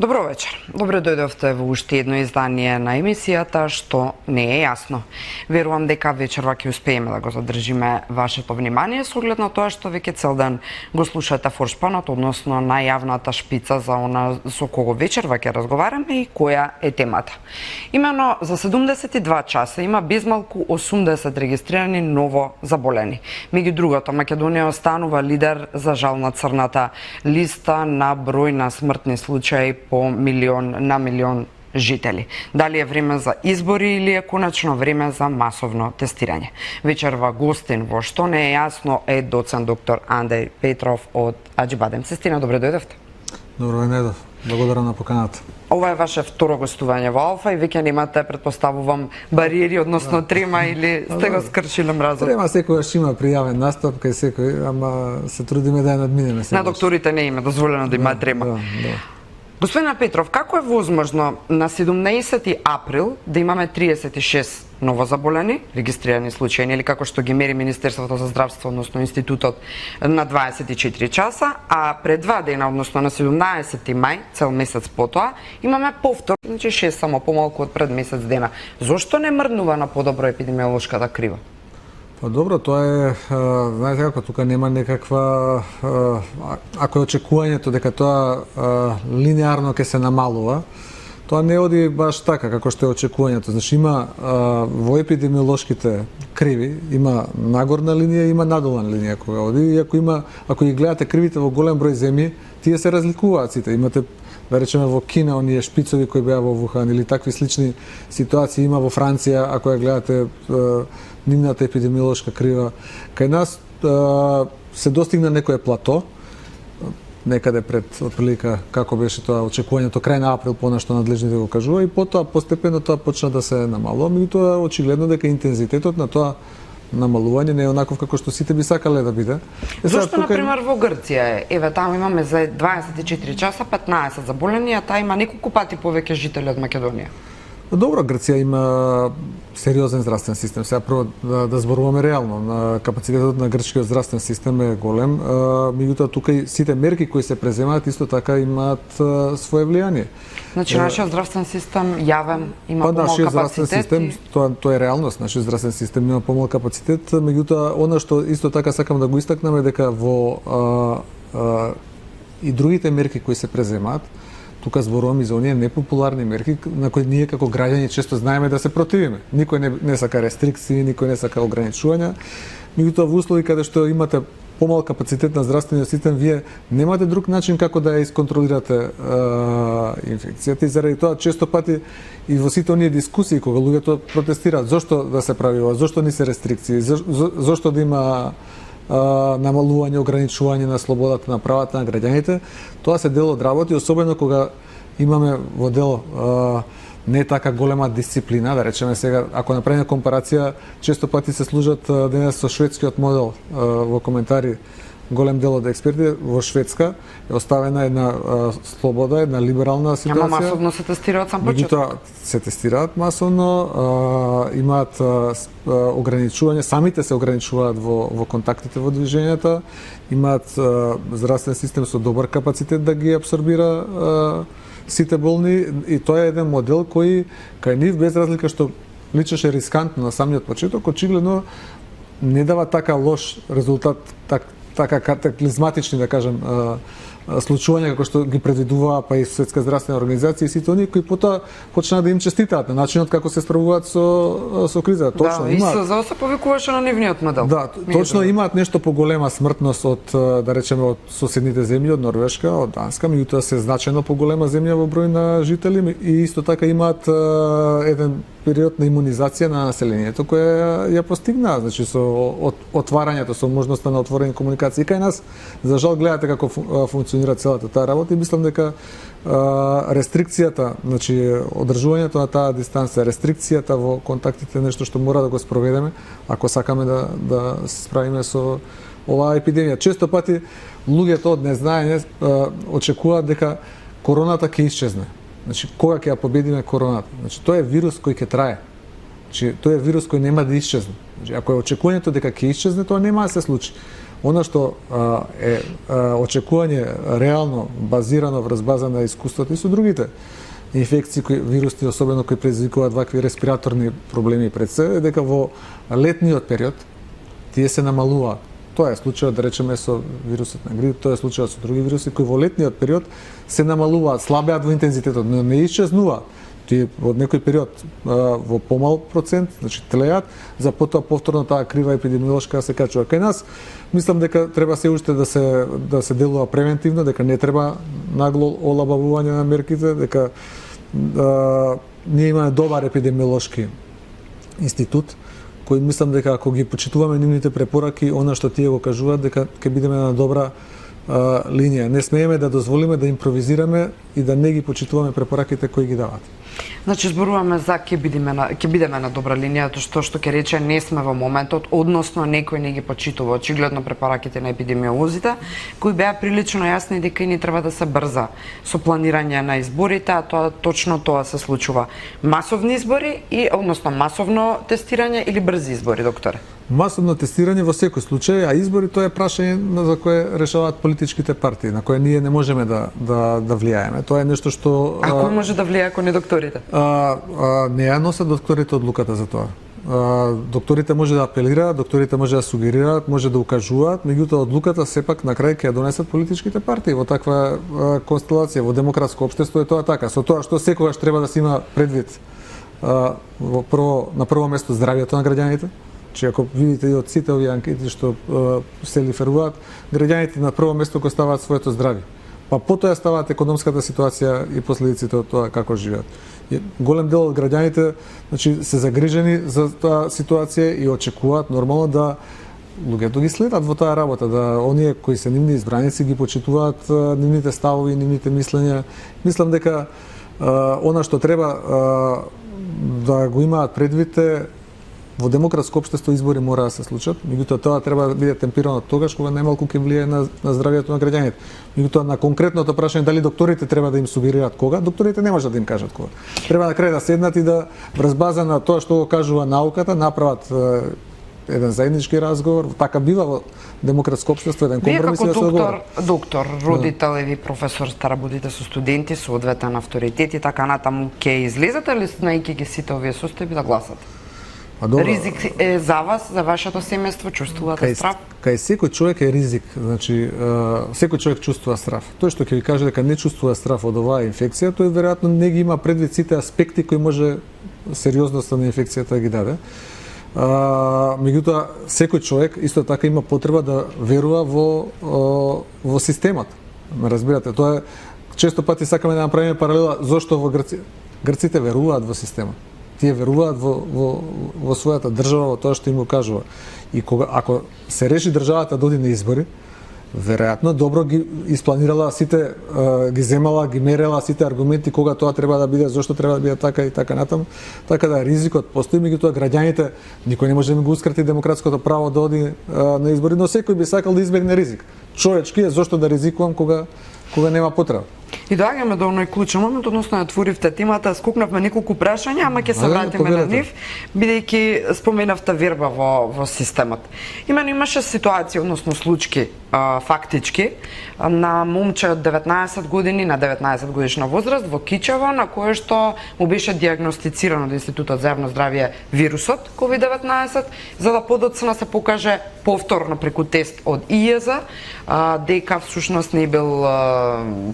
Добро вечер. Добре дојдовте во уште едно издание на емисијата што не е јасно. Верувам дека вечерва ќе успееме да го задржиме вашето внимание со оглед на тоа што веќе цел ден го слушате форшпанот, односно најавната шпица за она со кого вечерва ќе разговараме и која е темата. Имено за 72 часа има безмалку 80 регистрирани ново заболени. Меѓу другото, Македонија останува лидер за жал на црната листа на број на смртни случаи по милион жители. Дали е време за избори или е конечно време за масовно тестирање? Вечерва гостин во што не е јасно е доцент доктор Андреј Петров од Аџибадем. Сестина, добре дојдовте. Добро дојдов. Благодарам на поканата. Ова е ваше второ гостување во Алфа и веќе немате, предпоставувам, бариери, односно трема или сте го скршиле мразот? Трема секогаш има пријавен настап кај секој, ама се трудиме да ја надминеме секогаш. На докторите не има дозволено да има трема. Господин Петров, како е возможно на 17 април да имаме 36 новозаболени, регистрирани случаи, или како што ги мери Министерството за здравство, односно Институтот, на 24 часа, а пред 2 дена, односно на 17 мај, цел месец потоа, имаме повтор, значи 6 само помалку од пред месец дена. Зошто не мрднува на подобро епидемиолошката крива? Па добро, тоа е, знаете како, тука нема некаква, ако е очекувањето дека тоа линеарно ќе се намалува, тоа не оди баш така како што е очекувањето. Значи има во епидемиолошките криви, има нагорна линија, има надолна линија кога оди, и ако ги гледате кривите во голем број земји, тие се разликуваат сите. Имате, да речеме, во Кина оние шпицови кои беа во Вухан или такви слични ситуации има во Франција, ако ја гледате нивната епидемиолошка крива. Кај нас се достигна некое плато, некаде пред отприлика како беше тоа очекувањето крај на април, понашто надлежните го кажува, и потоа постепено тоа почна да се намалува, меѓутоа очигледно дека интензитетот на тоа намалување не е онаков како што сите би сакале да биде. Зошто, например, во Грција е? Еве, таму имаме за 24 часа 15 заболени, а таа има неколку пати повеќе жители од Македонија. Добро, Грција има сериозен здравствен систем. Сега прво да зборуваме реално. Капацитетот на грчкиот здравствен систем е голем, меѓутоа тука и сите мерки кои се преземаат исто така имаат свое влијание. Значи нашиот здравствен систем јавен има помал капацитет? Тоа е реалност. Нашиот здравствен систем има помал капацитет, меѓутоа она што исто така сакам да го истакнам е дека во и другите мерки кои се преземаат, тука зборувам и за оние непопуларни мерки на кои ние како граѓани често знаеме да се противиме. Никој не сака рестрикции, никој не сака ограничувања. Меѓутоа во услови каде што имате помал капацитет на здравствениот систем, вие немате друг начин како да ја исконтролирате инфекцијата, и заради тоа често пати и во сите оние дискусии кога луѓето протестираат зошто да се прави ова, зошто не се рестрикции, зошто да има намалување, ограничување на слободата на правата на граѓаните, тоа се дел од работи, особено кога имаме во дел не така голема дисциплина, да речеме сега, ако направиме компарација, често пати се служат денес со шведскиот модел во коментари. Голем дел од експерти во Шведска е оставена една слобода, една либерална ситуација. Ама масовно се тестираат сам почеток. Се тестираат масовно, имаат ограничување, самите се ограничуваат во контактите во движењата, имаат здравствен систем со добар капацитет да ги абсорбира сите болни, и тоа е еден модел кој кај нив, без разлика што личеше рискантно на самиот почеток, очигледно не дава така лош резултат, така катаклизматични, да кажем, случувања како што ги предвидуваа па и Светска здравствена организација и сите оние кои потоа почнаа да им честитаат на начинот како се справуваат со кризата. Точно, да, имаат. И СЗО се повикуваше на нивниот модел. Да, точно имаат нешто поголема смртност од, да речеме, од соседните земји, од Норвешка, од Данска, меѓутоа се значајно поголема земја во број на жители, и исто така имаат еден период на имунизација на населението која ја постигнаа, значи со отварањето, со можноста на отворени комуникации. И кај нас, за жал, гледате како функционира целата таа работа, и мислам дека рестрикцијата, значи одржувањето на таа дистанција, рестрикцијата во контактите е нешто што мора да го спроведеме ако сакаме да се справиме со оваа епидемија. Често пати луѓето од незнаење очекуваат дека короната ќе исчезне. Значи, кога ќе ја победиме короната? Значи, тоа е вирус кој ќе трае. Значи, тоа е вирус кој нема да исчезне. Значи, ако е очекувањето дека ќе исчезне, тоа нема да се случи. Она што е очекување реално базирано врз база на искуството и со другите инфекции, вируси, особено кои предизвикуваат вакви респираторни проблеми пред се, дека во летниот период тие се намалуваат. Тоа е случајот, да речеме, со вирусот на грип, тоа е случајот со други вируси кои во летниот период се намалуваат, слабеат во интензитетот, но не исчезнуваат. Тие од некој период во помал процент, значи тлеат, за потоа повторно таа крива епидемиолошка се качува. Кај нас мислам дека треба се уште да се делува превентивно, дека не треба нагло олабавување на мерките, дека ние имаме добар епидемиолошки институт, кој мислам дека ако ги почитуваме нивните препораки, она што тие го кажуваат, дека ќе бидеме на добра линија. Не смееме да дозволиме да импровизираме и да не ги почитуваме препораките кои ги дават. Значи зборуваме за ќе бидеме на добра линија, тоа што ќе рече не сме во моментот, односно некој не ги почитува очигледно препораките на епидемиолозите, кои беа прилично јасни дека ни треба да се брза со планирање на изборите, а точно тоа се случува. Масовни избори и односно масовно тестирање или брзи избори, докторе? Масовно тестирање во секој случај, а избори тоа е прашање за кое решаваат политичките партии, на кое ние не можеме да влијаеме. Тоа е нешто што А кој може да влијае ако не докторите? Не ја носат докторите одлуката за тоа. Докторите може да апелираат, докторите може да сугерираат, може да укажуваат, меѓутоа одлуката сепак на крај ќе ја донесат политичките партии во таква констелација, во демократско општество е тоа така. Со тоа што секогаш треба да се има предвид на прво место здравјето на граѓаните. Че ако видите и од сите овие анкети што се лиферуваат, граѓаните на прво место го ставаат своето здравје. Па потоа ставаат економската ситуација и последиците од тоа како живеат. Голем дел од граѓаните, значи, се загрижени за таа ситуација и очекуваат нормално да луѓето ги следат во таа работа, да оние кои се нивни избраници ги почитуваат нивните ставови, нивните мислења. Мислам дека она што треба да го имаат предвид е во демократско општество избори мора да се случат, меѓутоа тоа треба да биде темпирано тогаш кога најмалку ќе влијае на здравјето на граѓаните. Меѓутоа на конкретното прашање дали докторите треба да им сугерираат кога, докторите не можат да им кажат кога. Треба на крај да седнат и да врз база на тоа што го кажува науката направат еден заеднички разговор, така бива во демократско општество, еден компромис и да се договори. Доктор, родител и професор, работите со студенти, со одветен авторитет и така натаму, ќе излезете ли знаејќи ги сите овие состојби да гласате? Ризик е за вас, за вашето семејство, чувствувате страв? Кај секој човек е ризик, значи секој човек чувствува страв. Тој што ќе ви каже дека не чувствува страв од оваа инфекција, тој веројатно не ги има предвид сите аспекти кои може сериозноста на инфекцијата да ги даде. Меѓутоа секој човек исто така има потреба да верува во системот. Ме разбирате, тоа е често пати сакаме да направиме паралела зошто во Грците веруваат во системот. Тие веруваат во својата држава, во тоа што им го кажува. И ако се реши државата да оди на избори, веројатно добро ги испланирала сите, ги земала, ги мерела сите аргументи кога тоа треба да биде, зошто треба да биде така и така натаму. Така да ризикот постои, меѓутоа граѓаните никој не може да им го ускрати демократското право да оди на избори, но секој би сакал да избегне ризик. Човечки е зошто да ризикувам кога нема потреба. И доаѓаме до оној клучен момент, односно ја отворивте темата, скокнавме неколку прашања, ама ќе се вратиме на нив, бидејќи споменавте верба во системот. Имаше ситуација, односно случаи, фактички, на момче од 19 години, на 19 годишна возраст во Кичево, на кое што му беше диагностициран од Институтот за јавно здравје вирусот COVID-19, за да подоцна се покаже повторно преку тест од ИЕЗ дека всушност не бил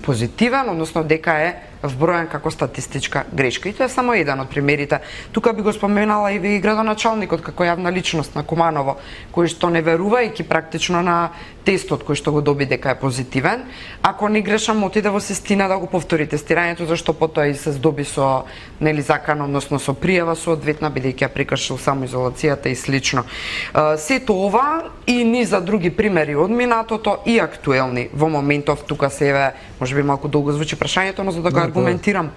позитивен, односно дека е вброен како статистичка грешка. И тоа е само еден од примерите. Тука би го споменала и ви градоначалникот како јавна личност на Куманово, кој што не верувајќи практично на тестот кој што го доби дека е позитивен, ако не грешам отиде во Систина да го повтори тестирањето, зашто потоа и се здоби со закан, односно со пријава соодветна, бидејќи ја прекршил самоизолацијата и слично. Сето ова и низа други примери од минатото и актуелни во моментов, тука се еве, можеби малку долго звучи прашањето, но за да го аргументирам.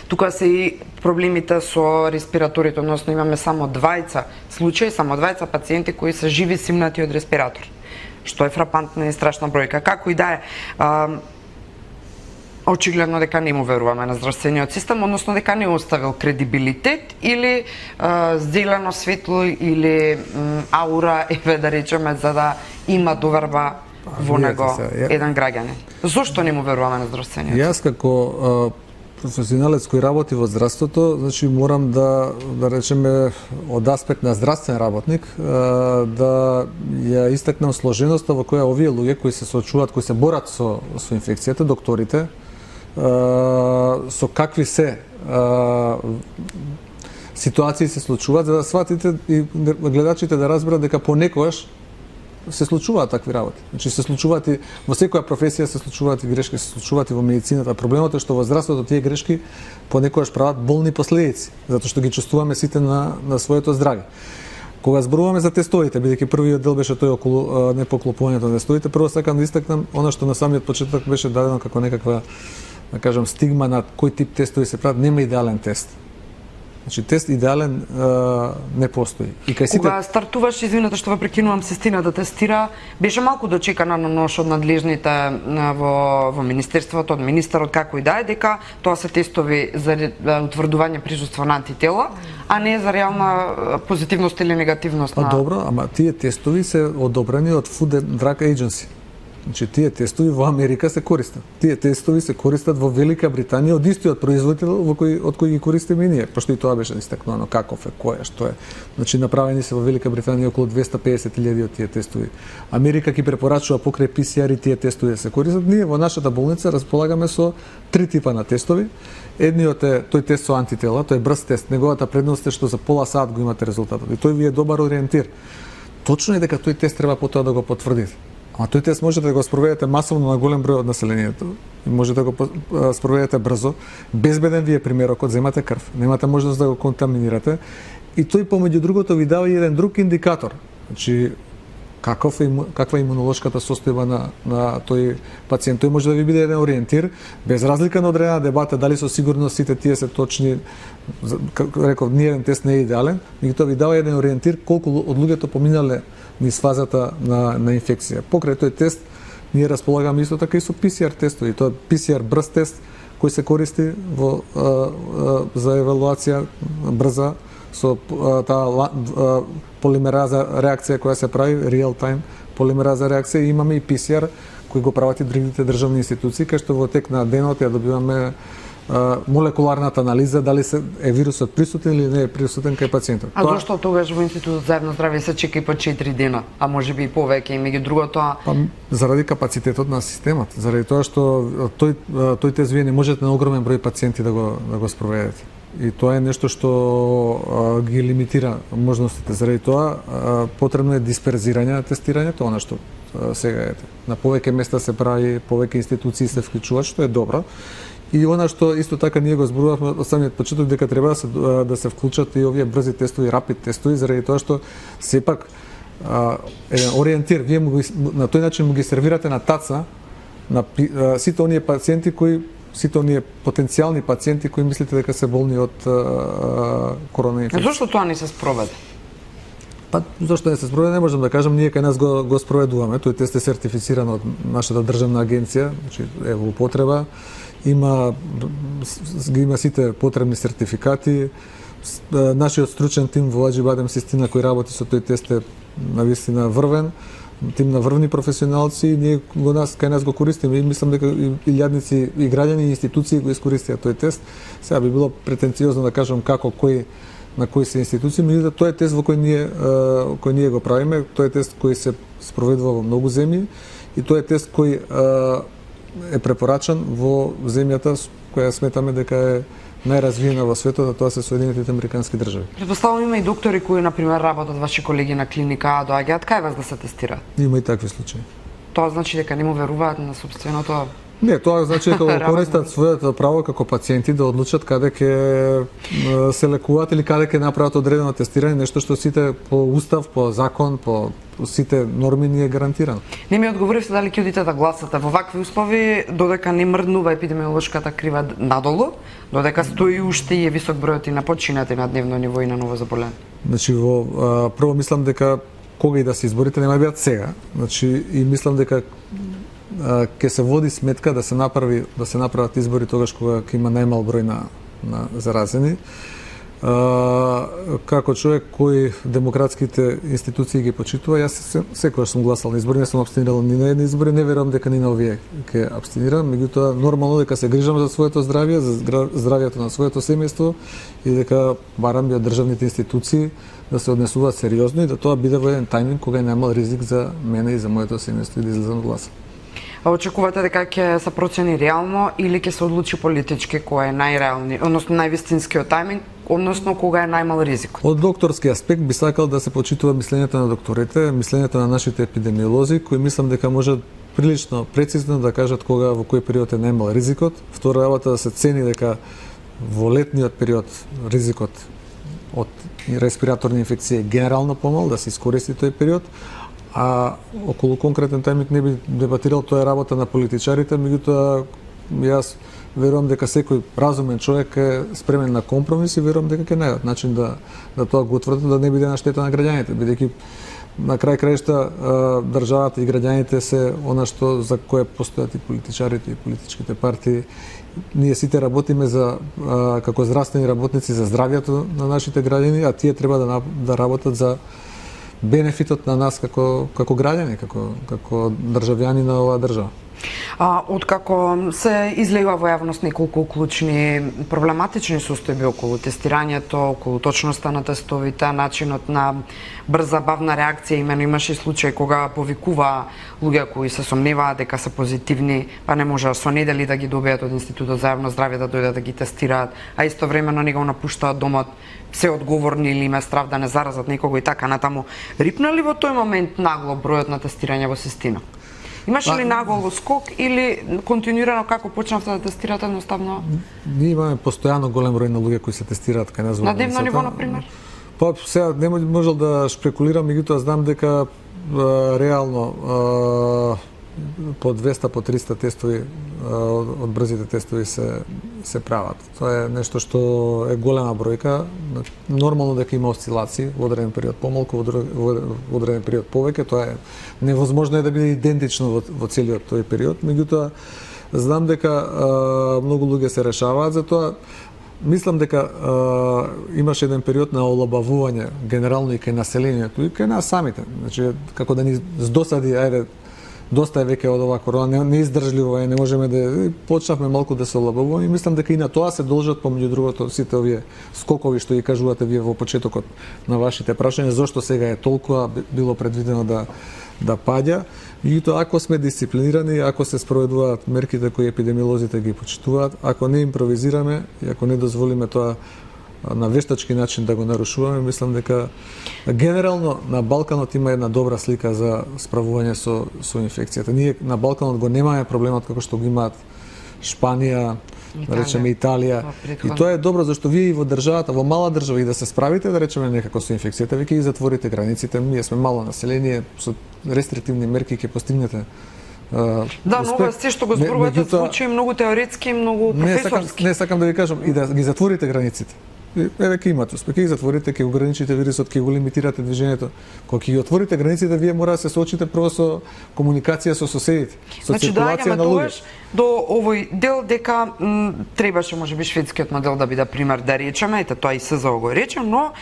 Тука се и проблемите со респираторите, односно имаме само двајца случаи, само двајца пациенти кои се живи симнати од респиратор, што е фрапантна и страшна бројка. Како и да е, очигледно дека не му веруваме на здравствениот систем, односно дека не оставил кредибилитет или зелено светло или аура, еве да речеме, за да има доверба во него еден граѓанин. Зошто не му веруваме на здравствениот систем? Јас како професионалец кој работи во здравството, значи морам да речеме од аспект на здравствен работник да ја истакнам сложеноста во која овие луѓе кои се соочуваат, кои се борат со инфекцијата, докторите, со какви се ситуации се случуваат, за да сватите и гледачите да разберат дека понекогаш се случуваат такви работи. Значи се случуваат и во секоја професија се случуваат и грешки, се случуваат и во медицината. Проблемот е што во здравството тие грешки понекогаш прават болни последици, затоа што ги чувствуваме сите на своето здравје. Кога зборуваме за тестовите, бидејќи првиот дел беше тој околу непоклопувањето на тестовите, прво сакам да истакнам она што на самиот почеток беше дадено како некаква, да кажам, стигма на кој тип тестови се прават. Нема идеален тест. Значи тест идеален не постои. И кај сите... Кога стартуваш, извинете што ве прекинувам, Систина да тестира, беше малку дочекана на нош од надлежните во министерството, од министерот, како и да е, дека тоа се тестови за утврдување присуство на антитела, а не за реална позитивност или негативност на... Добро, ама тие тестови се одобрени од Food and Drug Agency. Значи, тие тестови во Америка се користат. Тие тестови се користат во Велика Британија од истиот производител од кој ги користиме и ние, пошто и тоа беше истакнувано каков е, кој е, што е. Значи, направени се во Велика Британија околу 250.000 од тие тестови. Америка ги препорачува покрај PCR и тие тестови да се користат. Ние во нашата болница располагаме со 3 типа на тестови. Едниот е тој тест со антитела, тој е брз тест. Неговата предност е што за пола сат го имате резултатот. И тој ви е добар ориентир. Точно е дека тој тест треба потоа да го потврдите. Ама тој тест можете да го спроведете масовно на голем број од населението. Можете да го спроведете брзо. Безбеден ви е примерокот, земате крв. Немате можност да го контаминирате. И тој помеѓу другото ви дава и еден друг индикатор. Значи, каква е имунолошката состојба на тој пациент. Тој може да ви биде еден ориентир, без разлика на одредена дебата, дали со сигурност сите тие се точни. Како реков, ни еден тест не е идеален, меѓутоа ви дава еден ориентир колку од луѓето поминале низ фазата на инфекција. Покрај тој тест, ние располагаме исто така и со PCR тестови. Тоа е PCR брз тест кој се користи за евалуација брза со таа полимераза реакција која се прави, real time полимераза реакција, и имаме и PCR кој го прават и другите државни институции, кај што во тек на денот ја добиваме молекуларната анализа дали е вирусот присутен или не е присутен кај пациентот. А зошто тогаш во Институтот за јавно здравје се чека и по 4 дена, а можеби и повеќе, и меѓу другото? Заради капацитетот на системот, заради тоа што тој тест вие не можете на огромен број пациенти да го спроведете. И тоа е нешто што ги лимитира можностите. Заради тоа потребно е дисперзирање на тестирањето, она што сега ете. На повеќе места се прави, повеќе институции се вклучуваат, што е добро. И она што исто така ние го зборувавме од самиот почеток, дека треба да се вклучат и овие брзи тестови, рапид тестови, заради тоа што сепак еден ориентир, вие на тој начин му ги сервирате на таца на сите оние пациенти сите оние потенцијални пациенти кои мислите дека се болни од корона инфекција. Зошто тоа не се спроведе? Зошто не се спроведе, не можам да кажам, ние кај нас го спроведуваме. Тој тест е сертифициран од нашата државна агенција, значи е во употреба. Има сите потребни сертификати. Нашиот стручен тим во Аџибадем Систина кој работи со тој тест е навистина врвен, тим на врвни професионалци, и ние кај нас го користиме, и мислам дека и илјадници и граѓани и институции го искористија тој тест. Сега би било претенциозно да кажам како на кои се институции, меѓутоа тој е тест во кој ние го правиме, тој е тест кој се спроведува во многу земји, и тој е тест кој е препорачан во земјата која сметаме дека е најразвиена во светот, а тоа се Соединетите Американски држави. Претпоставувам има и доктори кои на пример работат ваши колеги на клиника, доаѓаат кај вас да се тестираат. Има и такви случаи. Тоа значи дека не му веруваат на сопственото. Не, тоа значи дека го користат своето право како пациенти да одлучат каде ќе се лекуваат или каде ќе направат одредено тестирање, нешто што сите по устав, по закон, по сите норми ни е гарантирано. Не ми одговоривте дали ќе одите да гласате во вакви услови, додека не мрднува епидемиолошката крива надолу, додека стои уште и е висок бројот и на починати на дневно ниво и на новозаболени. Значи прво мислам дека кога и да се изборите нема бидат сега. Значи и мислам дека ќе се води сметка да се направат избори тогаш кога ќе има најмал број на заразени. Како човек кој демократските институции ги почитува, јас секогаш сум гласал на избори, не сум абстинирал ни на едни избори, не верувам дека ни на овие ќе абстинирам, меѓутоа нормално дека се грижам за своето здравје, за здравјето на своето семејство и дека барам и од државните институции да се однесуваат сериозно и да тоа биде во еден тајминг кога немал ризик за мене и за моето семејство и да излезам гласа. А очекувате дека ќе се процени реално или ќе се одлучи политички кој е најреални, односно највистинскиот тајминг, односно кога е најмал ризик? Од докторски аспект би сакал да се почитува мислењето на докторите, мислењето на нашите епидемиолози, кои мислам дека можат прилично прецизно да кажат кога во кој период е најмал ризикот. Втора работа да се цени дека во летниот период ризикот од респираторни инфекции е генерално помал, да се искористи тој период, а околу конкретен тајминг не би дебатирал, тоа е работа на политичарите, меѓутоа јас верувам дека секој разумен човек е спремен на компромис и верувам дека ќе најдат начин да тоа го утврдат, да не биде на штета на граѓаните, бидејќи на крај краишта државата и граѓаните се она што за кое постојат и политичарите и политичките партии. Ние сите работиме за како здравствени работници за здравјето на нашите граѓани, а тие треба да работат за бенефитот на нас како граѓани, како државјани на оваа држава. Откако се излева во јавност неколку клучни проблематични состојби околу тестирањето, околу точноста на тестовите, начинот на брза бавна реакција, имено имаше и случај кога повикува луѓе кои се сомневаат дека се позитивни, па не може со недели да ги добијат од Институтот за јавно здравје да дојдат да ги тестираат, а истовремено не го напуштаат домот, се одговорни или има страв да не заразат некого и така натаму. Рипна ли во тој момент нагло бројот на тестирање во Систина? Имаше ли наголо скок или континуирано како почнавте да тестирате едноставно? Ние имаме постојано голем број на луѓе кои се тестираат кај нас во на дневно ниво, например? Па сега не можел да шпекулирам, меѓутоа знам дека реално по 200 по 300 тестови од брзите тестови се прават. Тоа е нешто што е голема бројка. Нормално дека има осцилации, во одреден период помалку, во одреден период повеќе, тоа е невозможно да биде идентично во целиот тој период, меѓутоа знам дека многу луѓе се решаваат за тоа. Мислам дека имаше еден период на олабавување генерално и кај населението и кај нас самите. Значи како да ни здосади, ајде, доста е веќе од оваа корона, неиздржливо е, не можеме да почнавме малку да се олабавуваме и мислам дека и на тоа се должат помеѓу другото сите овие скокови што ги кажувате вие во почетокот на вашите прашања, зошто сега е толкова било предвидено да паѓа. Меѓутоа, ако сме дисциплинирани, ако се спроведуваат мерките кои епидемиолозите ги почитуваат, ако не импровизираме и ако не дозволиме тоа на вештачки начин да го нарушуваме, мислам дека генерално на Балканот има една добра слика за справување со инфекцијата. Ние на Балканот го немаме проблемот како што го имаат Шпанија, да речеме Италија. И тоа е добро зашто вие и во државата, во мала држава и да се справите, да речеме некако со инфекцијата, вие ќе ги затворите границите. Ние сме мало население, со рестриктивни мерки ќе постигнете да, но ова се што го зборувате звучи многу теоретски и многу професорски. Не сакам да ви кажам и да ги затворите границите. Еве ќе имате успех, ќе ги затворите, ќе ограничите вирусот, ќе го лимитирате движењето. Кога ќе ги отворите границите, вие мора да се соочите прво со комуникација со соседите, со циркулација на луѓе. До овој дел дека требаше можеби шведскиот модел да биде пример, да речеме, ете тоа и СЗО го рече, но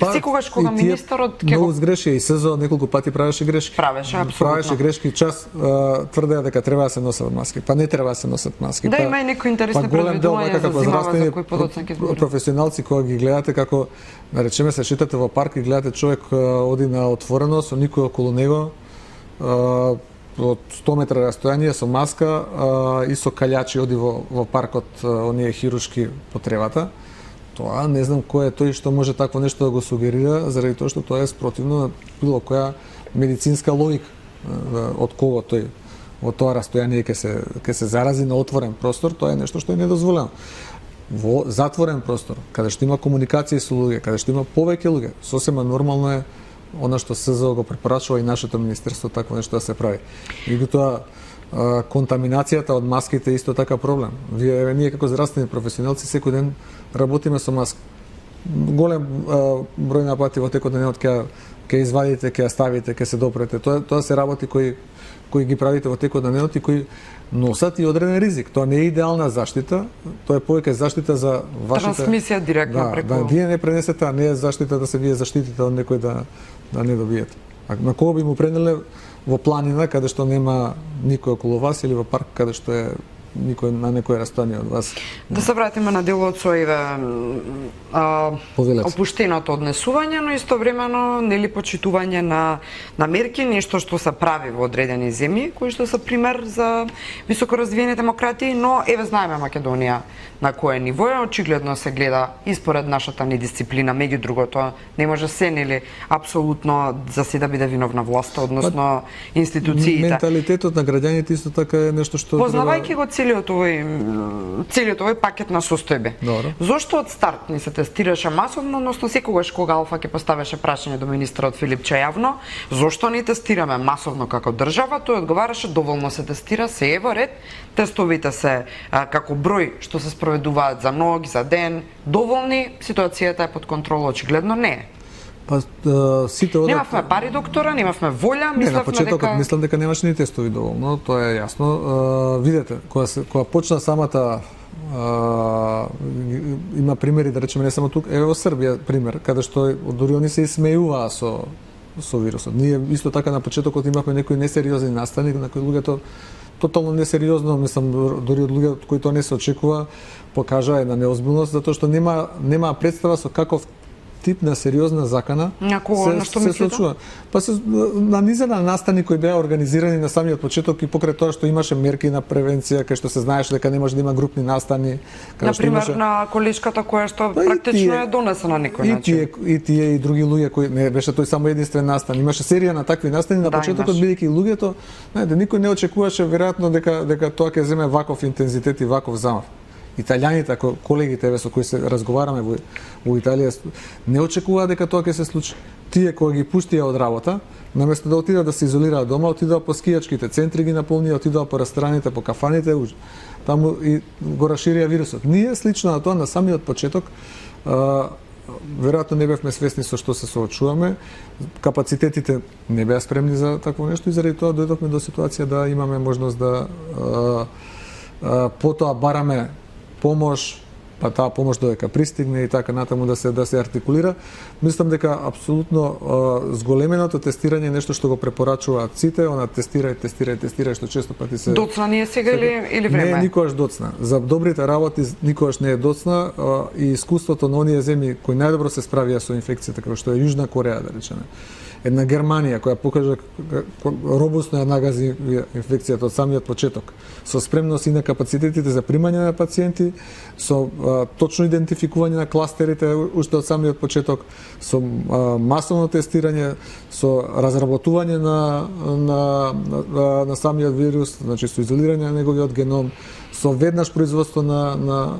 секогаш кога министерот ќе го сгреши и СЗО неколку пати правеше грешки. Правеше грешки, час тврдеа дека треба да се носат маски, па не треба да се носат маски. Да, има и некои интересни предвидувања за зимава за кои подоцна ќе зборуваме. Професионалци кога ги гледате како да речеме се шетате во парк и гледате човек оди на отворено со никој околу него, од 100 метра растојание со маска и со калјачи оди во паркот оние хируршки потребата. Тоа не знам кој е тој што може такво нешто да го сугерира, заради тоа што тоа е спротивно на било која медицинска логика. Од кого тој во тоа растојание ќе се зарази на отворен простор, тоа е нешто што е недозволено. Во затворен простор, каде што има комуникација со луѓе, каде што има повеќе луѓе, сосема нормално е она што СЗО го препорачува и нашето министерство такво нешто да се прави. Меѓутоа контаминацијата од маските е исто така проблем. Ние како здравствени професионалци секој ден работиме со маски. Голем број на пати во текот на денот ќе ќе извадите, ќе ја ставите, ќе се допрете. Тоа се работи кои ги правите во текот на денот и кои носат и одреден ризик. Тоа не е идеална заштита, тоа е повеќе заштита за вашите... Трансмисија директно преку... Да, вие не пренесете, а не е заштита да се вие заштитите од некој да не добиете. А на кого би му пренеле во планина, каде што нема никој околу вас, или во парк, каде што е никој на некој растојание од вас. Да се вратиме на делот со опуштеното однесување, но истовремено нели почитување на мерки, нешто што се прави во одредени земји, кои што се пример за високо развиени демократии, но еве знаеме Македонија на кое ниво е, очигледно се гледа испоред нашата недисциплина, меѓу другото, не може се нели апсолутно за се да биде виновна власта, односно институциите. Менталитетот на граѓаните исто така е нешто што познавајќи го целиот овој пакет на состојби. Зошто од старт ни се тестираше масовно, односно секогаш кога Алфа ќе поставеше прашање до министерот Филипче јавно, зошто не тестираме масовно како држава, тој одговараше доволно се тестира, се е во ред, тестовите се како број што се спроведуваат за ног, за ден, доволни, ситуацијата е под контрола, очигледно не е. Па сите одат... Немавме пари доктора, немавме волја, мислевме дека... Не, на почетокот мислам дека немаше ни тестови доволно, тоа е јасно. Видете, кога почна самата има примери, да речеме, не само тук, еве во Србија пример, каде што дури они се исмејуваа со вирусот. Ние исто така на почетокот имавме некои несериозни настани, на кои луѓето тотално несериозно, мислам, дури од луѓе кои тоа не се очекува, покажаа една неозбилност, затоа што нема представа со каков тип на сериозна закана се случува. Па се на низа на настани кои беа организирани на самиот почеток и покрај тоа што имаше мерки на превенција, кај што се знаеше дека не може да има групни настани, например на колешката која што практично е донесена на некој начин. И тие и други луѓе кои не беше тој само единствен настан, имаше серија на такви настани на почетокот, бидејќи луѓето, знаете, никој не очекуваше веројатно дека тоа ќе земе ваков интензитет и ваков замав. Италијаните, колегите со кои се разговараме во Италија, не очекуваа дека тоа ќе се случи. Тие кога ги пуштија од работа, наместо да отидат да се изолираат дома, отидоа по скијачките центри, ги наполнија, отидоа по рестораните, по кафаните, таму и го расширија вирусот. Ние слично на тоа на самиот почеток веројатно не бевме свесни со што се соочуваме, капацитетите не беа спремни за такво нешто и заради тоа дојдовме до ситуација да имаме можност да потоа бараме помош, па таа помош додека пристигне и така натаму да се артикулира. Мислам дека апсолутно зголеменото тестирање е нешто што го препорачуваат сите, она тестирај, што често пати се... Доцна не е сега или време? Не е никогаш доцна. За добрите работи никогаш не е доцна и искуството на оние земји кои најдобро се справија со инфекцијата, како што е Јужна Кореја, да речеме. Една Германија која покажа робусно ја нагази инфекцијата од самиот почеток, со спремност и на капацитетите за примање на пациенти, со точно идентификување на кластерите уште од самиот почеток, со масовно тестирање, со разработување на самиот вирус, значи со изолирање на неговиот геном, со веднаш производство на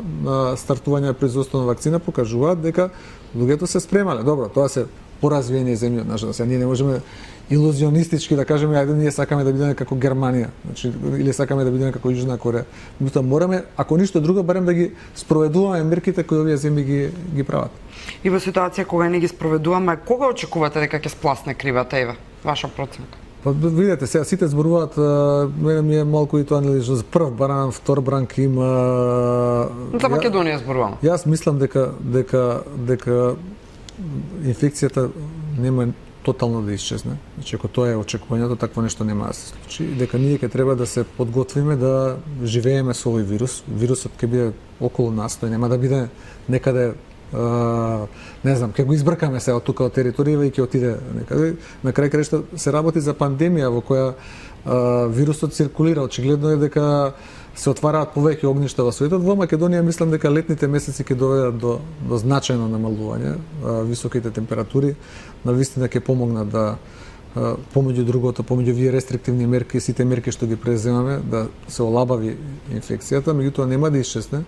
стартување на производство на вакцина, покажуваат дека луѓето се спремале. Добро, тоа се поразвиени земји од нашата. Сега ние не можеме илузионистички да кажеме ајде ние сакаме да бидеме како Германија, значи или сакаме да бидеме како Јужна Кореја. Меѓутоа мораме, ако ништо друго, барем да ги спроведуваме мерките кои овие земји ги прават. И во ситуација кога не ги спроведуваме, кога очекувате дека ќе спласне кривата, еве, ваша проценка? Па видете, сега сите зборуваат, мене ми е малку и тоа нелично, за прв баран, втор бранк има... За Македонија зборувам. Јас мислам дека инфекцијата нема тотално да исчезне. Значи, ако тоа е очекувањето, такво нешто нема да се случи. Дека ние ќе треба да се подготвиме да живееме со овој вирус. Вирусот ќе биде околу нас, тој нема да биде некаде, не знам, ќе го избркаме се од тука од територија и ќе отиде некаде. На крај крајшта се работи за пандемија во која вирусот циркулира. Очигледно е дека се отвараат повеќе огништа во светот. Во Македонија мислам дека летните месеци ќе доведат до значајно намалување. Високите температури навистина ќе помогнат да помеѓу другото, помеѓу вие рестриктивни мерки, сите мерки што ги преземаме да се олабави инфекцијата, меѓутоа нема да исчезне.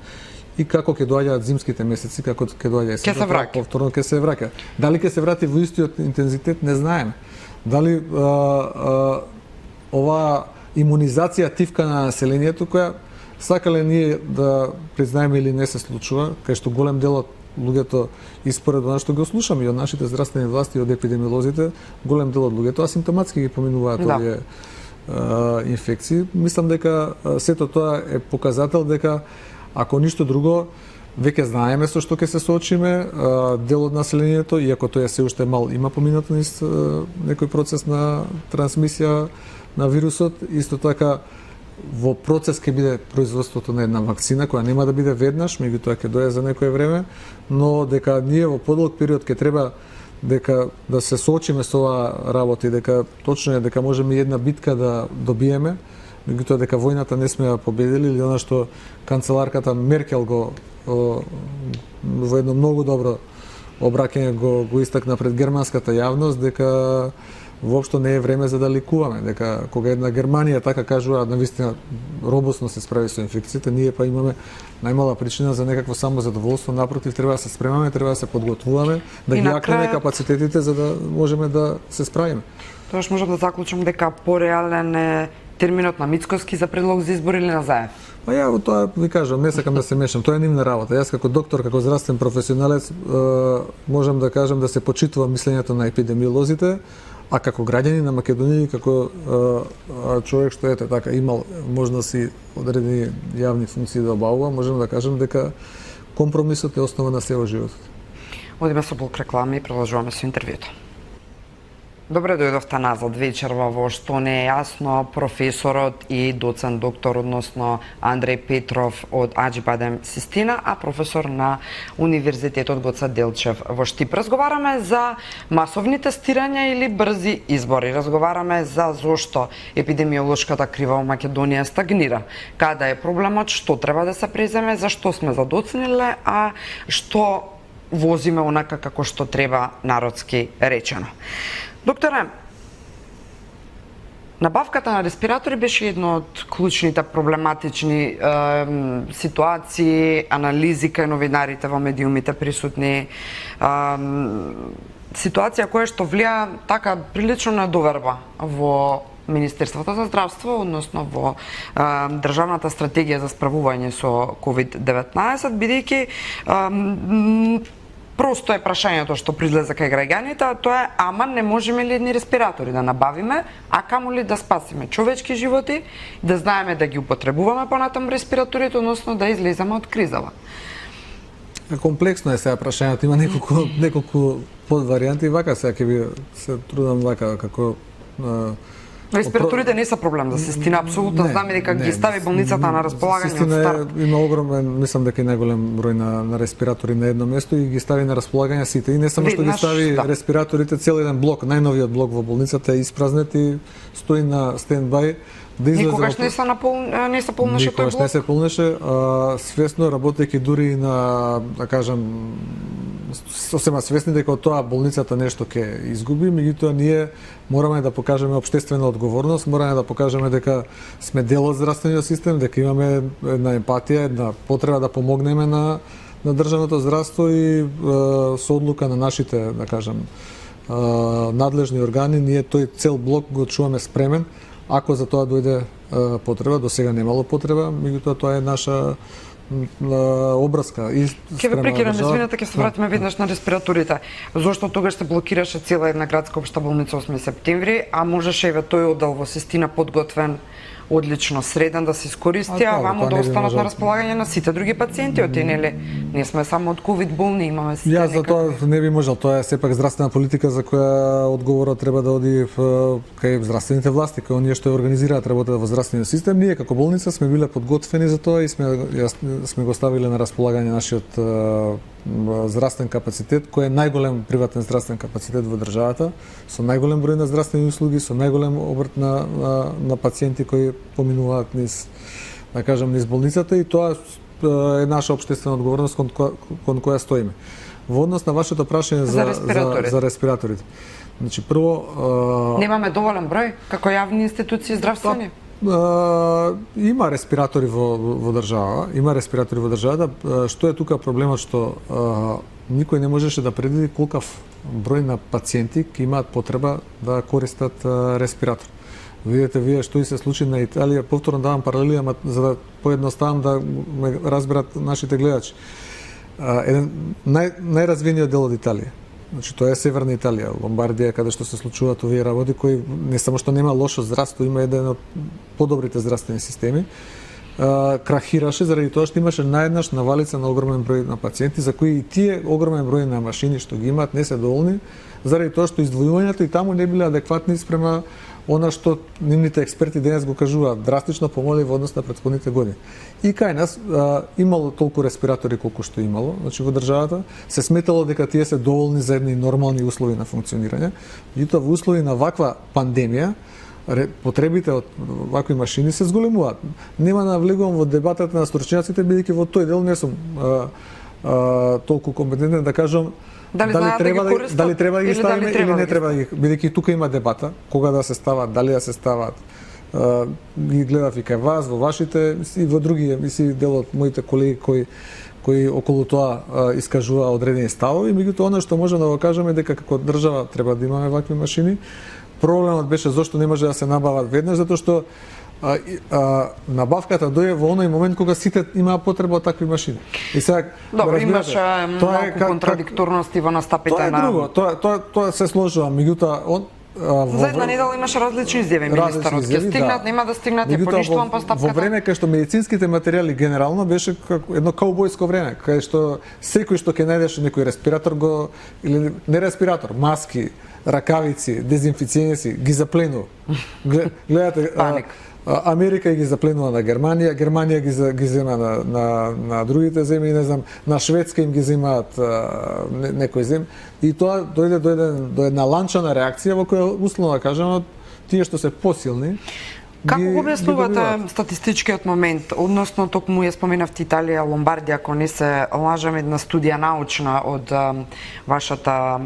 И како ќе доаѓаат зимските месеци, како ќе доаѓа есента, повторно ќе се враќа. Дали ќе се врати во истиот интензитет, не знаеме. Дали оваа имунизација тивка на населението, која сакале ние да признаеме или не се случува, кај што голем дел од луѓето испоред она што го слушаме и од нашите здравствени власти и од епидемиолозите, голем дел од луѓето асимптоматски ги поминуваат овие инфекции. Мислам дека сето тоа е показател дека ако ништо друго веќе знаеме со што ќе се соочиме, дел од населението, иако тој е се уште мал, има поминато низ некој процес на трансмисија на вирусот, исто така во процес ќе биде производството на една вакцина која нема да биде веднаш, меѓутоа ќе дое за некое време, но дека ние во подолг период ќе треба дека да се соочиме со оваа работа и дека точно е дека можеме една битка да добиеме, меѓутоа дека војната не сме ја победили или она што канцеларката Меркел го во едно многу добро обраќање го истакна пред германската јавност дека воопшто не е време за да ликуваме, дека кога една Германија така кажува навистина робосно се справи со инфекцијата, ние па имаме најмала причина за некакво самозадоволство, напротив треба да се спремаме, треба да се подготвуваме, да ги јакнеме капацитетите за да можеме да се справиме. Тоаш можам да заклучам дека пореален е терминот на Мицкоски за предлог за избор или на Заев? Па ја тоа ви кажам, не сакам да се мешам, тоа е нивна работа. Јас како доктор, како здравствен професионалец, можам да кажам да се почитува мислењето на епидемиолозите, а како граѓани на Македонија, како човек што ете така имал можности одредени јавни функции да обавува, можам да кажам дека компромисот е основа на се во животот. Одиме со блок реклами и продолжуваме со интервјуто. Добре дојдовте назад вечерва во Што не е јасно. Професорот и доцент доктор, односно Андреј Петров од Аџибадем Систина, а професор на Универзитетот Гоце Делчев во Штип. Разговараме за масовни тестирања или брзи избори. Разговараме за зошто епидемиолошката крива во Македонија стагнира. Каде е проблемот, што треба да се преземе, зашто сме задоцниле, а што возиме онака како што треба, народски речено. Докторе, набавката на респиратори беше едно од клучните проблематични ситуации, анализи кај новинарите во медиумите присутни, ситуација која што влија така прилично недоверба во Министерството за здравство, односно во државната стратегија за справување со COVID-19, бидејќи просто е прашањето што произлезе кај граѓаните, а тоа е ама не можеме ли едни респиратори да набавиме, а камоли да спасиме човечки животи, да знаеме да ги употребуваме понатаму респираторите, односно да излеземе од кризава. Комплексно е сега прашањето, има неколку подваријанти, вака сега ќе би се трудам вака како респираторите не са проблем за Систина, апсолутно знаме дека ги стави болницата на располагање од старт. Има огромен, мислам дека и најголем број на респиратори на едно место и ги стави на располагање сите. И не само што ги стави респираторите, цел еден блок, најновиот блок во болницата е испразнет и стои на стендбај. Никогаш не се полнеше тој блок? Никогаш не се полнеше, свесно работејќи дури на, да кажам, сосема свесни дека од тоа болницата нешто ќе изгуби, меѓутоа ние мораме да покажеме општествена одговорност, мораме да покажеме дека сме дел од здравствениот систем, дека имаме една емпатија, една потреба да помогнеме на државното здравство и со одлука на нашите, да кажам, надлежни органи, ние тој цел блок го чуваме спремен, ако за тоа дојде потреба. До сега немало потреба, меѓутоа тоа е наша обрска и ќе ве прекинам, извинете, ќе се вратиме веднаш на респираторите. Зошто тогаш се блокираше цела една градска општа болница 8 септември, а можеше еве тој оддел во Систина подготвен одлично среден да се искористи, а вамо да останат на располагање на сите други пациенти, оти нели? Ние сме само од ковид болни, имаме сите. Јас за тоа не би можел, тоа е сепак здравствена политика за која одговорот треба да оди кај здравствените власти, кај оние што ја организираат работата во здравствениот систем. Ние како болница сме биле подготвени за тоа и сме го ставиле на располагање нашиот здравствен капацитет, кој е најголем приватен здравствен капацитет во државата, со најголем број на здравствени услуги, со најголем обрт на пациенти кои поминуваат низ, да кажам, низ болницата, и тоа е наша општествена одговорност кон која стоиме. Во однос на вашето прашање за респираторите. Значи прво немаме доволен број како јавни институции здравствени. Има респиратори во држава, Што е тука проблемот, што никој не можеше да предвиди колкав број на пациенти ќе имаат потреба да користат респиратор. Видете вие што и се случи на Италија, повторно давам паралели, ама за да поедноставам да ме разберат нашите гледачи. еден најразвиениот дел од Италија. Значи тоа е северна Италија, Ломбардија, каде што се случуваат овие работи, кои не само што нема лошо здравство, има еден од подобрите здравствени системи. Крахираше заради тоа што имаше наеднаш навалица на огромен број на пациенти, за кои и тие огромен број на машини што ги имаат не се доволни, заради тоа што издвојувањето и таму не биле адекватни спрема она што нивните експерти денес го кажуваат, драстично помали во однос на претходните години. И кај нас имало толку респиратори колку што имало, значи во државата се сметало дека тие се доволни за едни нормални услови на функционирање. Меѓутоа во услови на ваква пандемија потребите од вакви машини се зголемуваат. Нема да навлегувам во дебатата на стручњаците, бидејќи во тој дел не сум толку компетентен да кажам дали треба да ги ставиме или не треба да ги, бидејќи тука има дебата кога да се стават, дали да се стават. Ги гледав и кај вас, во вашите и во други емисии, дел од моите колеги кои околу тоа искажува одредени ставови, меѓутоа она што можеме да го кажеме дека како држава треба да имаме вакви машини. Проблемот беше зошто не може да се набават веднаш, затоа што набавката дојде во оној момент кога сите имаа потреба од такви машини. И сега имаше малку контрадикторности во настапите на. Тоа е друго, тоа се сложува, меѓутоа за една недела имаше различни изјави министерот. Ќе стигнат, нема да стигнат, ја поништувам постапката. Во време кај што медицинските материјали генерално беше едно каубојско време, кај што секој што ќе најдеше некој респиратор го или не респиратор, маски, ракавици, дезинфициенси ги запленува. Гледате, Америка ги запленува на Германија, Германија ги зема на другите земји, не знам, на Шведска им ги земаат некои земји, и тоа дојде до една ланчана реакција во која условно да кажеме тие што се посилни. Како го објаснувате статистичкиот момент, односно токму ја споменавте Италија, Ломбардија, ако не се лажам, една студија научна од вашата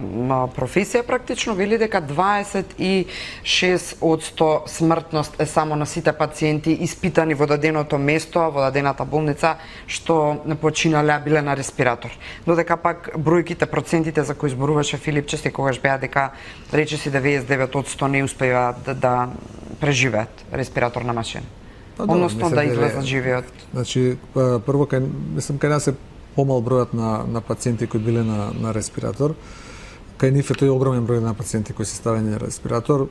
професија практично вели дека 26% смртност е само на сите пациенти испитани во даденото место, во дадената болница, што починале биле на респиратор. Додека пак бројките, процентите за кои зборуваше Филипче секогаш беа дека речиси 99% не успеа да преживеат респираторна машина. Односно да излезат живеат. Значи, прво кај нас е помал бројот на пациенти кои биле на респиратор. Кај нив е тој огромен број на пациенти кои се ставени на респиратор.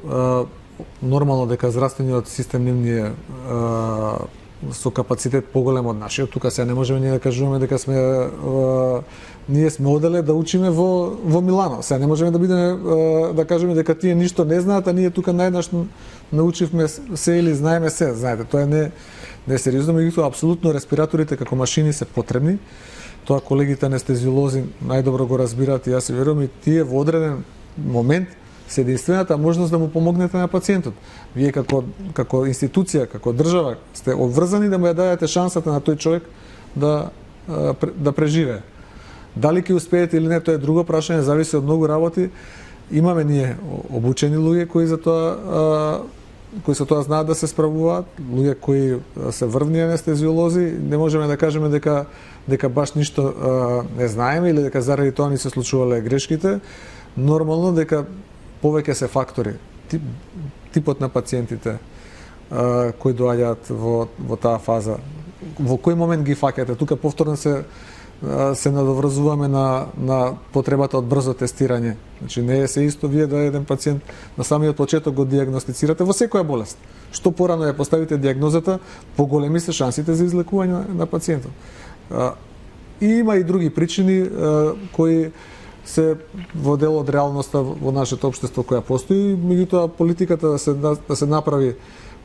Нормално дека здравствениот систем нивни со капацитет поголем од нашиот. Тука сега не можеме ние да кажуваме дека ние сме оделе да учиме во Милано. Сега не можеме да бидеме да кажеме дека тие ништо не знаат, а ние тука најднаш научивме се или знаеме се. Знаете, тоа не е сериозно, меѓутоа апсолутно респираторите како машини се потребни. Тоа колегите анестезиолози најдобро го разбираат и јас се верувам, и тие во одреден момент се единствената можност да му помогнете на пациентот. Вие како институција, како држава сте обврзани да му ја дадете шансата на тој човек да преживее. Дали ќе успеете или не, тоа е друго прашање, зависи од многу работи. Имаме ние обучени луѓе кои со тоа знаат да се справуваат, луѓе кои се врвни анестезиолози, не можеме да кажеме дека баш ништо не знаеме или дека заради тоа ни се случувале грешките. Нормално дека повеќе се фактори, типот на пациентите кои доаѓаат во таа фаза, во кој момент ги фаќате. Тука повторно се надоврзуваме на потребата од брзо тестирање. Значи не е се исто вие да еден пациент на самиот почеток го дијагностицирате во секоја болест. Што порано ја поставите дијагнозата, поголеми се шансите за излекување на пациентот. И има и други причини кои се во дел од реалноста во нашето општество која постои, меѓутоа политиката да се направи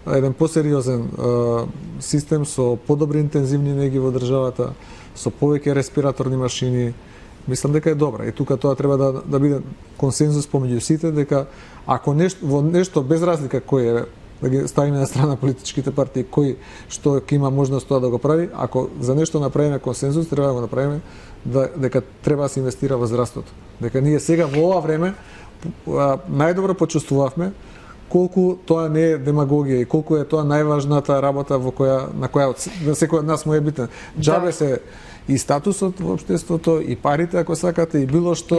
еден посериозен систем со подобри интензивни неги во државата, со повеќе респираторни машини, мислам дека е добра. И тука тоа треба да биде консензус помеѓу сите, дека ако нешто без разлика кој е, да ги ставиме на страна политичките партии, кој што ќе има можност тоа да го прави, ако за нешто направиме консензус, треба да го направиме дека треба да се инвестира во здравството. Дека ние сега во ова време најдобро почувствувавме колку тоа не е демагогија и колку е тоа најважната работа на која секој од нас му е битен. Џабе се и статусот во општеството, и парите ако сакате, и било што,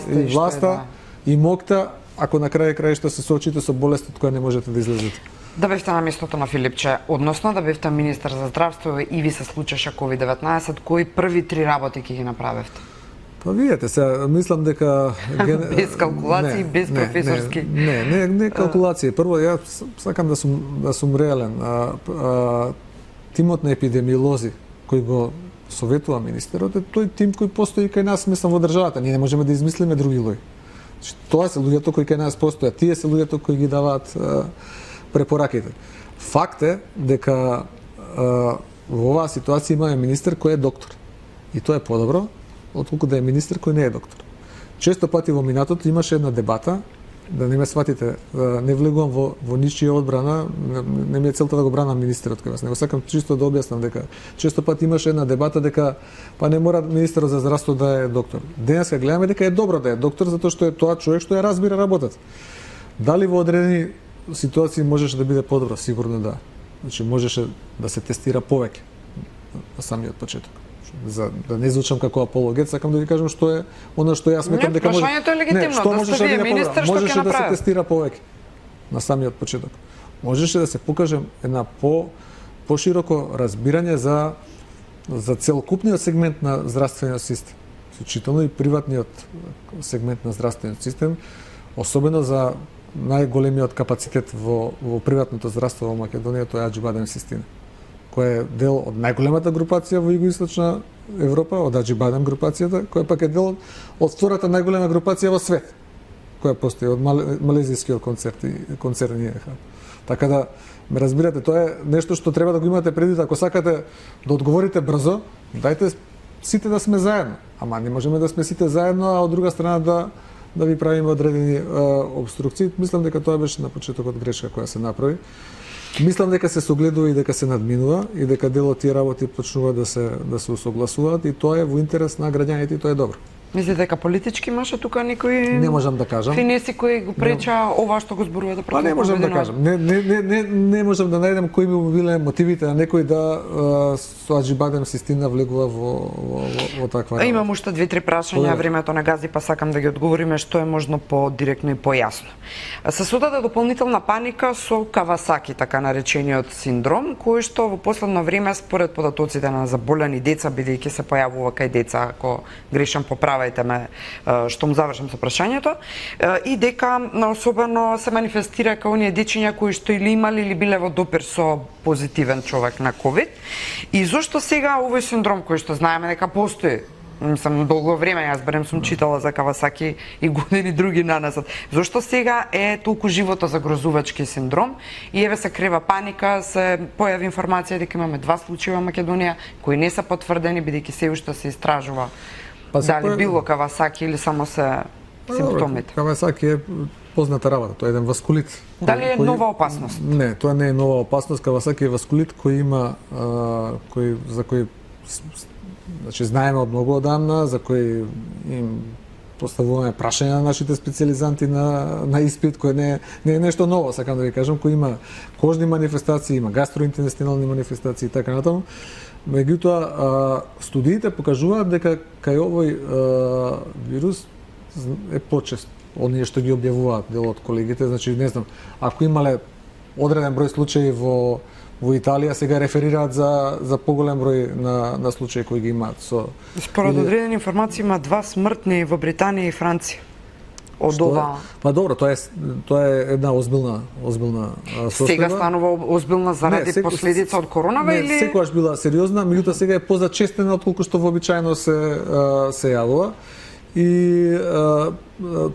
и власта, и мокта, ако на крај краишта се соочите со болест од која не можете да излезете. Да бевте на местото на Филипче, односно да бевте министер за здравство и ви се случеше COVID-19, кои први 3 работи ќе ги направевте? Па видете, се мислам дека Без калкулации, без професорски. Не калкулации. Прво ја сакам да сум реален. Тимот на епидемиолози кој го советува министерот е тој тим кој постои кај нас, мислам, во државата. Ние не можеме да измислиме други луѓе. Тоа се луѓето кои кај нас постојат, тие се луѓето кои ги даваат препораките. Факт е дека во оваа ситуација имаме министер кој е доктор. И тоа е подобро отколку да е министер кој не е доктор. Често пати во минатото имаше една дебата, да не ме сватите, не влегувам во ничија одбрана, не ми е целта да го бранам министерот кај вас, него сакам чисто да објаснам дека често пати имаше една дебата дека па не мора министерот за здравство да е доктор. Денеска гледаме дека е добро да е доктор затоа што е тоа човек што ја разбира работата. Дали во одредени ситуации можеше да биде подобро? Сигурно да. Значи можеше да се тестира повеќе на самиот почеток. За да не звучам како апологет, сакам да ви кажам што е она што јас сметам дека може. Прашањето е легитимно, што да сте вие министер, што ќе можеше да се направи? тестира повеќе на самиот почеток. Можеше да се покаже една пошироко разбирање за целокупниот сегмент на здравствениот систем, вклучително и приватниот сегмент на здравствениот систем, особено за најголемиот капацитет во приватното здравство во Македонија, тоа е Аџибадем Систина, кој е дел од најголемата групација во Југоисточна Европа, од Аџибадем групацијата, која пак е дел од втората најголема групација во свет, која постои од малезискиот концерн ИНХ. Така да, ме разбирате, тоа е нешто што треба да го имате предвид. Ако сакате да одговорите брзо, дајте сите да сме заедно. Ама не можеме да сме сите заедно, а од друга страна да ви правиме одредени обструкции. Мислам дека тоа беше на почетокот грешка која се направи. Мислам дека се согледува и дека се надминува и дека дел од тие работи почнува да се усогласуваат и тоа е во интерес на граѓаните и тоа е добро. Мислите дека политички имаше тука некои Не можам да кажам. финеси кои го преча ова што го зборувате Па не можам да кажам. Не можам да најдем кои би биле мотивите на некој да со Аџибадем Систина влегува во таква работа. Имам уште 2-3 прашања, времето не гази, па сакам да ги одговориме што е можно подиректно и појасно. Се содаде дополнителна паника со Кавасаки, така наречениот синдром, кој што во последно време според податоците на заболени деца, бидејќи се појавува кај деца, ако грешам поправајте ме што му завршам со прашањето, и дека особено се манифестира кај оние дечиња кои што или имале или биле во допир со позитивен човек на ковид. И зошто сега овој синдром кој што знаеме дека постои, мислам долго време, јас барем сум читала за Кавасаки и години други наназад. Зошто сега е толку живото загрозувачки синдром и еве се крева паника, се појави информација дека имаме 2 случаи во Македонија кои не се потврдени бидејќи се уште се истражува. Дали било Кавасаки или само се симптомите? Кавасаки е позната работа, тоа е еден васкулит. Дали е нова опасност? Не, тоа не е нова опасност. Кавасаки е васкулит кој има за кој значи знаеме од многу одамна, за кој им поставуваме прашања на нашите специјализанти на испит, кој не е нешто ново, сакам да ви кажам, кој има кожни манифестации, има гастроинтестинални манифестации и така натаму. Меѓутоа, студиите покажуваат дека кај овој вирус е почест. Оние што ги објавуваат дел од колегите, значи не знам, ако имале одреден број случаи во Италија, сега реферираат за поголем број на случаи кои ги имаат Според одредени информации има 2 смртни во Британија и Франција. Од ова. Па добро, тоа е една озбилна состојба. Сега станува озбилна заради последица од коронава или? Не, секогаш била сериозна, меѓутоа сега е позачестена отколку што вообичаено се јавува. И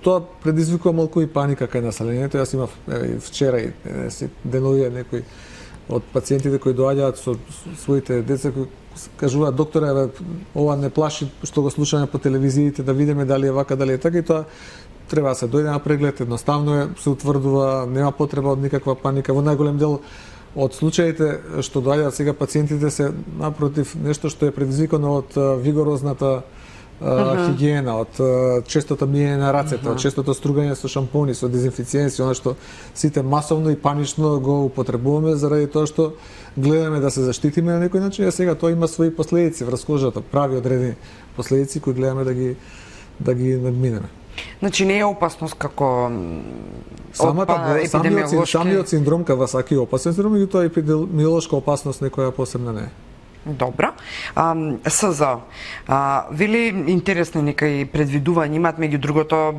тоа предизвикува малку и паника кај населението. Јас имав вчера и деновија некои од пациентите кои доаѓаат со своите деца кои кажуваат докторе, ова не плаши што го слушаме по телевизиите, да видиме дали е вака, дали е така, и тоа треба да се дојде на преглед, едноставно се утврдува, нема потреба од никаква паника. Во најголем дел од случаите што доаѓаат сега пациентите се напротив нешто што е предизвикано од вигорозната хигиена, од честото миење на рацете, од честото стругање со шампони, со дезинфициенси, она што сите масовно и панично го употребуваме заради тоа што гледаме да се заштитиме на некој начин, а сега тоа има своји последици врз кожата, прави одредени последици кои гледаме да ги надминеме. Значи не е опасност како самиот синдром Кавасаки е опасен синдром, меѓутоа епидемиолошка опасност некоја посебна не е. Добро. СЗО. Вели интересни некаи предвидувања имаат, меѓу другото,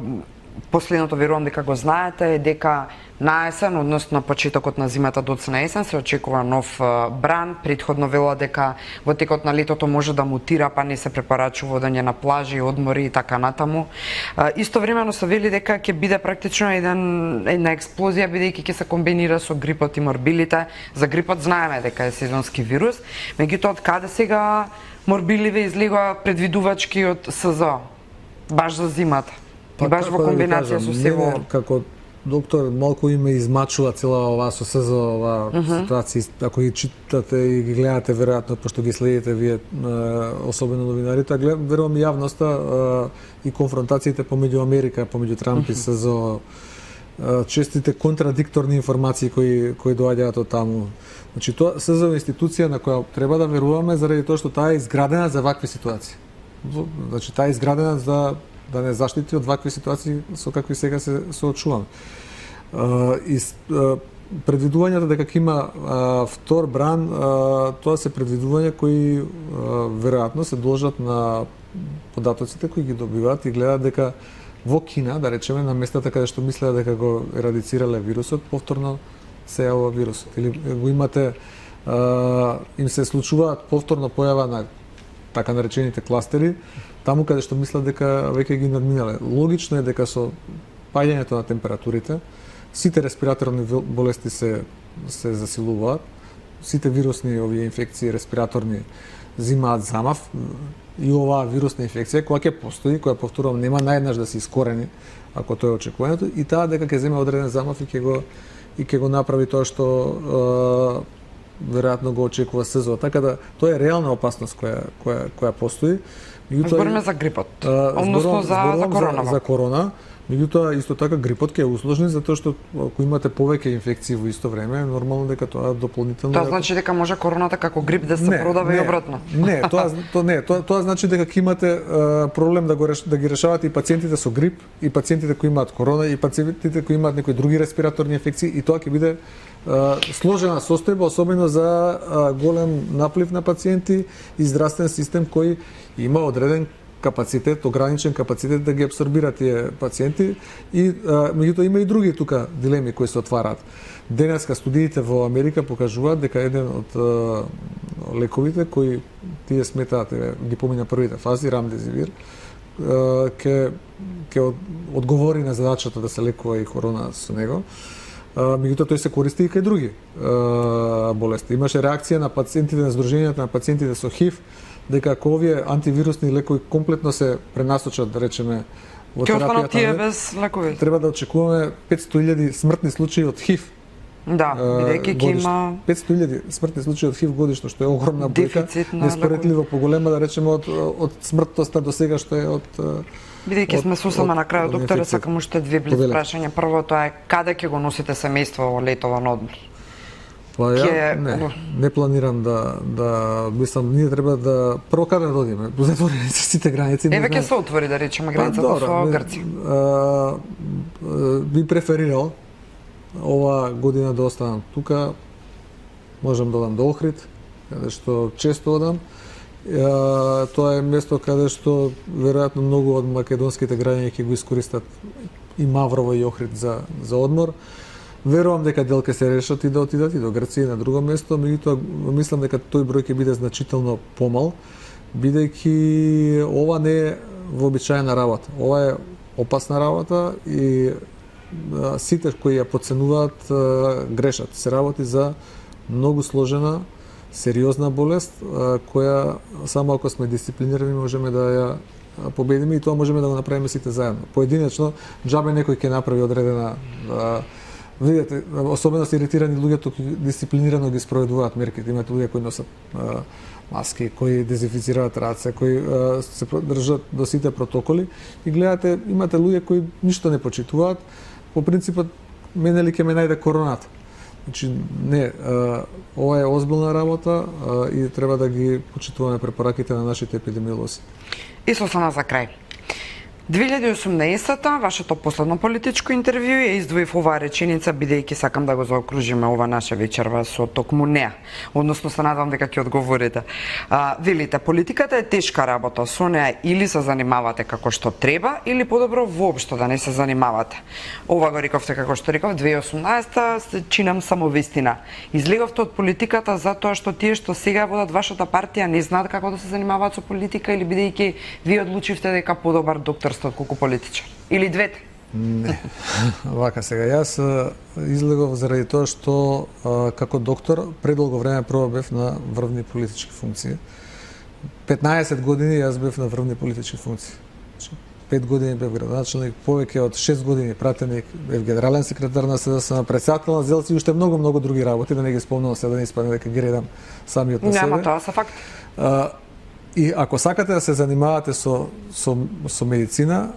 последното верувам дека го знаете, е дека на есен, односно почетокот на зимата доцна есен, се очекува нов бран. Претходно вело дека во текот на летото може да мутира, па не се препорачува одење на плажи, одмори и така натаму. Истовремено се вели дека ќе биде практично една експлозија, бидејќи ќе се комбинира со грипот и морбилите. За грипот знаеме дека е сезонски вирус, меѓутоа од каде сега морбиливе излегува предвидувачки од СЗО, баш за зимата? И баш во комбинација со сево. Како доктор малку име измачува цела оваа со СЗО, оваа ситуација. Ако ги читате и ги гледате, веројатно, пошто ги следите вие, особено новинарите, верувам и јавноста и конфронтациите помеѓу Америка, помеѓу Трамп и СЗО, честите контрадикторни информации кои доаѓаат од таму. Значи, тоа СЗО е институција на која треба да веруваме заради тоа што таа е изградена за вакви ситуации. Значи, таа е изградена за да не заштити од вакви ситуации со какви сега се соочуваме. Предвидувањата дека ќе има втор бран, тоа се предвидувања кои веројатно се должат на податоците кои ги добиваат и гледаат дека во Кина, да речеме, на местата каде што мислеа дека го ерадицирале вирусот, повторно се јавува вирусот. Или го имате, им се случуваат повторно појава на така наречените кластери, таму каде што мислат дека веќе ги надминале. Логично е дека со паѓањето на температурите, сите респираторни болести се засилуваат, сите вирусни овие инфекции респираторни земаат замав и оваа вирусна инфекција која ќе постои, која повторувам нема наеднаш да се искорени ако тоа е очекувањето, и таа дека ќе земе одреден замав и ќе го направи тоа што веројатно го очекува СЗО. Така да тоа е реална опасност која постои. Збориме за грипот, односно за корона. За корона. Меѓутоа, исто така, грипот ќе е усложни, затоа што ако имате повеќе инфекции во исто време, нормално дека тоа дополнително... Тоа значи дека може короната како грип да се продава и обратно? Не, тоа значи дека ќе имате проблем да ги решавате и пациентите со грип, и пациентите кои имаат корона, и пациентите кои имаат некои други респираторни инфекции, и тоа ќе биде сложена состојба, особено за голем наплив на пациенти и здравствен систем кој има одреден капацитет, ограничен капацитет да ги абсорбира тие пациенти, и меѓутоа има и други тука дилеми кои се отвараат. Денеска студиите во Америка покажуваат дека еден од лековите кои тие сметаат ги помина првите фази, рамдезивир, ќе одговори на задачата да се лекува и корона со него. Меѓутоа тој се користи и кај други болести. Имаше реакција на пациентите, на Сдруженијата на пациентите со ХИВ, дека ако овие антивирусни лекови комплетно се пренасочат, да речеме, во терапијата, тие без лекови. Треба да очекуваме 500.000 смртни случаи од ХИВ. Да, бидејќи ќе има 500.000 смртни случаи од ХИВ годишно, што е огромна бројка, неспоредливо поголема, да речеме, од смртноста до сега што е од... Бидејќи сме сосема на крајот, докторе, сакам уште две блиц прашања. Првото е каде ќе го носите семејство во летован одмор? Па ја не планирам да мислам, ние треба да прво каде да одиме, затворени се сите граници. Еве ќе се отвори, да речеме, границата со Грција. Би преферирал ова година да останам тука, можам да одам до Охрид, каде што често одам. Тоа е место каде што веројатно многу од македонските граѓани ќе го искористат и Маврово и Охрид за одмор. Верувам дека дел ќе се решат и да отидат и до Грција и на друго место, меѓутоа мислам дека тој број ќе биде значително помал, бидејќи ова не е вообичаена работа. Ова е опасна работа и сите кои ја подценуваат грешат. Се работи за многу сложена, сериозна болест, која само ако сме дисциплинирани можеме да ја победиме, и тоа можеме да го направиме сите заедно. Поединечно, џабе некој ќе направи одредена... Видете, особено се иритирани луѓето кои дисциплинирано ги спроведуваат мерките. Имате луѓе кои носат маски, кои дезинфицираат раце, кои се држат до сите протоколи, и гледате, имате луѓе кои ништо не почитуваат. По принципот, мене ли ќе ме најде короната? Значи, не, ова е озбилна работа и треба да ги почитуваме препораките на нашите епидемиолози. И сосема за крај. 2018-та, вашето последно политичко интервју, ја издвоив оваа реченица, бидејќи сакам да го заокружиме ова наша вечерва со токму неа. Односно, се надам дека ќе одговорите. Велите, политиката е тешка работа, со неа или се занимавате како што треба, или подобро воопшто да не се занимавате. Ова го рековте како што реков, 2018-та се чинам самовистина. Излеговте од политиката затоа што тие што сега водат вашата партија не знаат како да се занимаваат со политика или бидејќи вие одлучивте дека подобар доктор сте отколку политичар? Или двете? Не. Вака сега, јас излегов заради тоа што како доктор предолго време прво бев на врвни политички функции. 15 години јас бев на врвни политички функции. 5 години бев градоначелник, повеќе од 6 години пратеник, бев генерален секретар на СДСМ, председател на ЗЕЛС и уште многу други работи, да не ги спомнувам сега, да не испадне дека ги редам самиот на себе. Нема, тоа се факт. И ако сакате да се занимавате со медицина,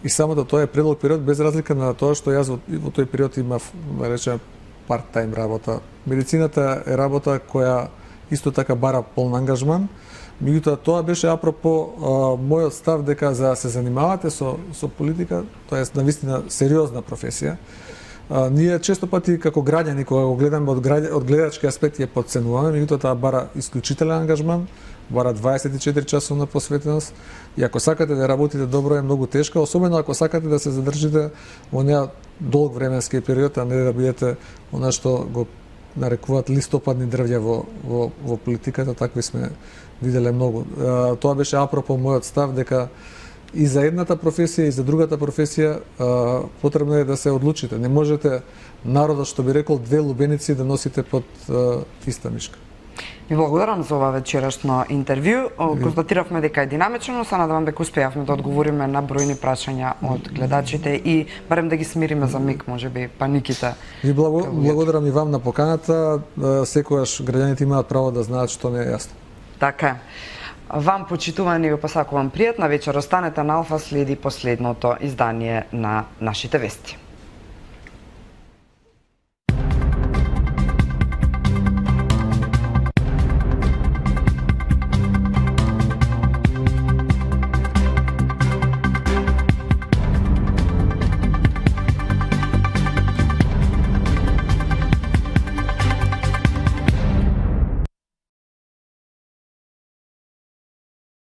и самото тоа е предолг период, без разлика на тоа што јас во тој период имав, да речем, парт-тајм работа. Медицината е работа која исто така бара полн ангажман. Меѓутоа, тоа беше апропо мојот став дека за да се занимавате со политика, тоа е навистина сериозна професија. Ние често пати како граѓани, кога го гледаме од гледачки аспект, ја потценуваме, меѓутоа тоа бара исклучителен ангажман, бара 24 часовна посветеност, и ако сакате да работите добро е многу тешка, особено ако сакате да се задржите во неа долг временски период, а не да бидете она што го нарекуваат листопадни дрвја во политиката, такви сме виделе многу. Тоа беше апропо мојот став дека и за едната професија и за другата професија потребно е да се одлучите. Не можете народот, што би рекол, две лубеници да носите под иста мишка. Ви благодарам за ова вечерашно интервју. Констатиравме дека е динамично, но се надевам дека успеавме да одговориме на бројни прашања од гледачите и барем да ги смириме за миг, можеби, паниките. Ви благодарам и вам на поканата. Секогаш граѓаните имаат право да знаат што не е јасно. Така е. Вам, почитувани, ви посакувам пријатна вечер. Останете на Алфа, следи последното издание на нашите вести.